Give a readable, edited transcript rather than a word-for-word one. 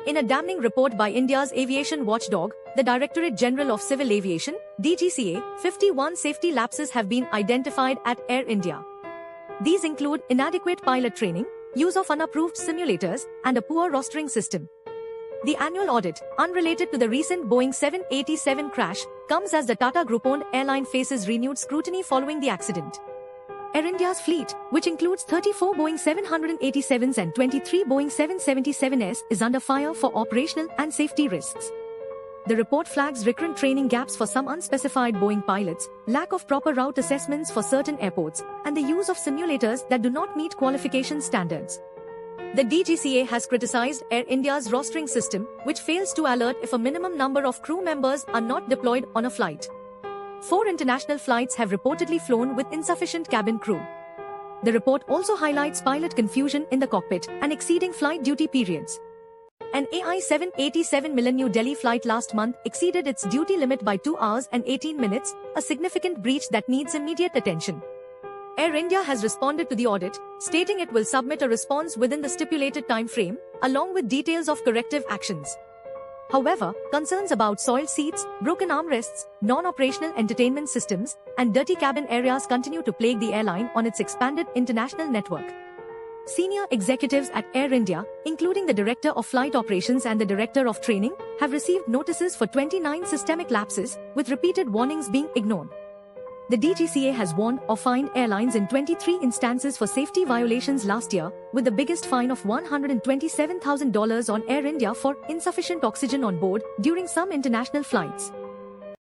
In a damning report by India's aviation watchdog, the Directorate General of Civil Aviation, DGCA, 51 safety lapses have been identified at Air India. These include inadequate pilot training, use of unapproved simulators, and a poor rostering system. The annual audit, unrelated to the recent Boeing 787 crash, comes as the Tata Group-owned airline faces renewed scrutiny following the accident. Air India's fleet, which includes 34 Boeing 787s and 23 Boeing 777s, is under fire for operational and safety risks. The report flags recurrent training gaps for some unspecified Boeing pilots, lack of proper route assessments for certain airports, and the use of simulators that do not meet qualification standards. The DGCA has criticized Air India's rostering system, which fails to alert if a minimum number of crew members are not deployed on a flight. 4 international flights have reportedly flown with insufficient cabin crew. The report also highlights pilot confusion in the cockpit and exceeding flight duty periods. An AI 787 Milan New Delhi flight last month exceeded its duty limit by 2 hours and 18 minutes, a significant breach that needs immediate attention. Air India has responded to the audit, stating it will submit a response within the stipulated time frame, along with details of corrective actions. However, concerns about soiled seats, broken armrests, non-operational entertainment systems, and dirty cabin areas continue to plague the airline on its expanded international network. Senior executives at Air India, including the Director of Flight Operations and the Director of Training, have received notices for 29 systemic lapses, with repeated warnings being ignored. The DGCA has warned or fined airlines in 23 instances for safety violations last year, with the biggest fine of $127,000 on Air India for insufficient oxygen on board during some international flights.